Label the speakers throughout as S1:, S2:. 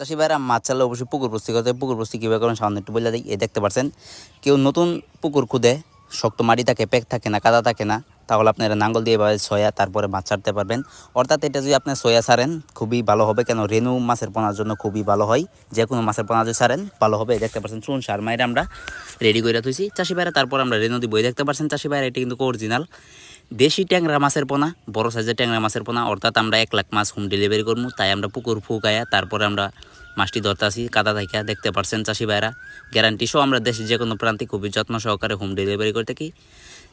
S1: চাষি ভাইরা মাছ চালে অবশ্যই পুকুর প্রস্তুতি করতে হয়। পুকুর প্রস্তুতি কীভাবে করেন সামান্য একটু বলে দিই। এই দেখতে পাচ্ছেন কেউ নতুন পুকুর খুদে শক্ত মাটি থাকে, প্যাক থাকে না, কাদা থাকে না, তাহলে আপনারা নাঙ্গল দিয়ে এভাবে সয়া তারপরে মাছ ছাড়তে পারবেন। অর্থাৎ এটা যদি আপনি সয়া ছাড়েন খুবই ভালো হবে, কেন রেনু মাছের পোনার জন্য খুবই ভালো হয়। যে কোনো মাছের পোনা যদি ছাড়েন ভালো হবে। দেখতে পাচ্ছেন চুন সার মাইরে আমরা রেডি করে থুইছি চাষি ভাইরা, তারপর আমরা রেনু দিব। দেখতে পাচ্ছেন চাষি ভাইরা এটা কিন্তু অরিজিনাল দেশি ট্যাংরা মাছের পোনা, বড় সাইজের ট্যাংরা মাছের পোনা। অর্থাৎ আমরা 1 লাখ মাছ হোম ডেলিভারি করবো, তাই আমরা পুকুর ফুকায়া তারপরে আমরা মাছটি ধরতে আসি কাদা থাকা। দেখতে পাচ্ছেন চাষি ভাইরা গ্যারান্টি সহ আমরা দেশের যে কোনো প্রান্তে খুবই যত্ন সহকারে হোম ডেলিভারি করে থাকি।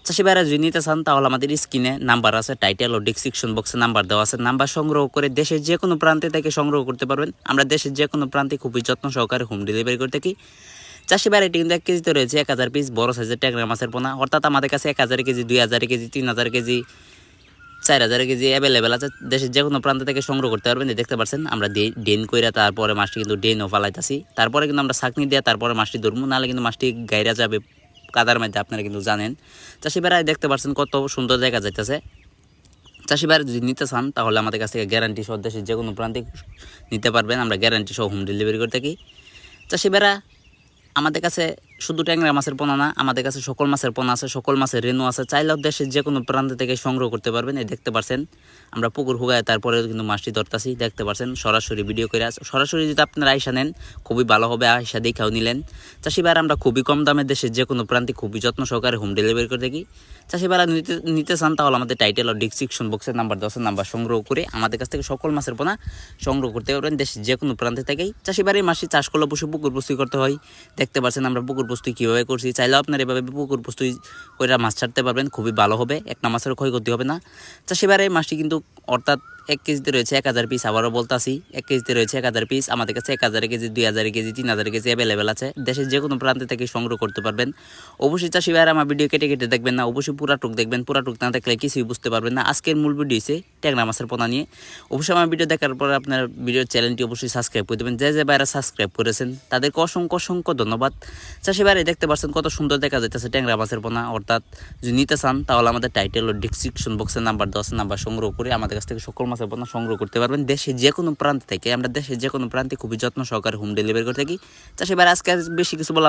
S1: চাষি ভাইরা যদি নিতে চান তাহলে আমাদের স্ক্রিনে নাম্বার আছে, টাইটেল ও ডিসক্রিপশন বক্সে নাম্বার দেওয়া আছে। নাম্বার সংগ্রহ করে দেশের যে কোনো প্রান্তে থেকে সংগ্রহ করতে পারবেন। আমরা দেশের যে কোনো প্রান্তে খুবই যত্ন সহকারে হোম ডেলিভারি করে থাকি। চাষি ভাইরা এটি কিন্তু 1 কেজিতে রয়েছে 1000 পিস বড় সাইজের ট্যাংরা মাছের পোনা। অর্থাৎ আমাদের কাছে 1000 KG, 2000 KG, 3000 KG, 4000 KG available আছে। দেশের যে কোনো প্রান্ত থেকে সংগ্রহ করতে পারবেন। দেখতে পাচ্ছেন আমরা ডেন কইরা তারপরে মাছটি কিন্তু ডেনও ফালাইতেছি। তারপরে কিন্তু আমরা ছাকনি দিয়ে তারপরে মাছটি ধরবো, নাহলে কিন্তু মাছটি গাইরা যাবে কাদার মধ্যে, আপনারা কিন্তু জানেন। চাষি ভাইরা দেখতে পাচ্ছেন কত সুন্দর জায়গা যাইতেছে। চাষি ভাইরা যদি নিতে চান তাহলে আমাদের কাছ থেকে গ্যারান্টি সহ দেশের যে কোনো প্রান্তে নিতে পারবেন। আমরা গ্যারান্টি সহ হোম ডেলিভারি করে থাকি। চাষি ভাইরা আমাদের কাছে শুধু ট্যাংরা মাছের পোনা না, আমাদের কাছে সকল মাছের পোনা আছে, সকল মাছের রেনু আছে। চাইলেও দেশের যে কোনো প্রান্ত থেকে সংগ্রহ করতে পারবেন। এই দেখতে পাচ্ছেন আমরা পুকুর হুগায় তারপরে কিন্তু মাছটি ধরতাছি। দেখতে পাচ্ছেন সরাসরি ভিডিও করে সরাসরি যদি আপনারা আইসা নেন খুবই ভালো হবে, আইসা দেখাও নিলেন। চাষি ভাইরা আমরা খুবই কম দামে দেশের যে কোনো প্রান্তে খুবই যত্ন সহকারে হোম ডেলিভারি করে থাকি। চাষি ভাইরা নিতে চান তাহলে আমাদের টাইটেল ও ডিসক্রিপশন বক্সের নাম্বার 10 নাম্বার সংগ্রহ করে আমাদের কাছ থেকে সকল মাছের পোনা সংগ্রহ করতে পারবেন দেশের যে কোনো প্রান্তে থেকেই। চাষি ভাইরা মাছটি চাষ করলে অবশ্যই পুকুর প্রস্তুতি করতে হয়। দেখতে পাচ্ছেন আমরা পুকুর প্রস্তুতি কীভাবে করছি। চাইলেও আপনারা এভাবে পুকুর প্রস্তুতি করে মাছ ছাড়তে পারবেন, খুবই ভালো হবে, একটা মাছের ক্ষয়ক্ষতি হবে না। চাষি ভাইরা এই মাছটি কিন্তু অর্থাৎ 1 কেজিতে রয়েছে 1000 পিস। আবারও বলতাছি 1 কেজিতে রয়েছে 1000 পিস। আমাদের কাছে 1000 কেজি, 2000 কেজি, 3000 কেজি অ্যাভেলেবেল আছে। দেশের যে কোনো প্রান্ত থেকে সংগ্রহ করতে পারবেন। অবশ্যই চাষি ভাইরা আমার ভিডিও কেটে কেটে দেখবেন না, অবশ্যই পুরাটুক দেখবেন। পুরাটুক না দেখলে কিছুই বুঝতে পারবেন না। আজকের মূল ভিডিও হচ্ছে ট্যাংরা মাছের পোনা নিয়ে। অবশ্যই আমার ভিডিও দেখার পর আপনার ভিডিওর চ্যানেলটি অবশ্যই সাবস্ক্রাইব করে দেবেন। যে ভাইরা সাবস্ক্রাইব করেছেন তাদেরকে অসংখ্য অসংখ্য ধন্যবাদ। চাষি ভাইরা দেখতে পাচ্ছেন কত সুন্দর দেখা যাইতেছে ট্যাংরা মাছের পোনা। অর্থাৎ যদি নিতে চান তাহলে আমাদের টাইটেল ও ডিসক্রিপশন বক্সের নাম্বার 10 নাম্বার সংগ্রহ করে আমাদের কাছ থেকে সকল মাছের পোনা সংগ্রহ করতে পারবেন। দেশের যে কোনো প্রান্ত থেকে আমরা দেশের যে কোনো প্রান্তে খুবই যত্ন সহকারে হোম ডেলিভারি করে থাকি। চাষি ভাইরা আজকে বেশি কিছু বলা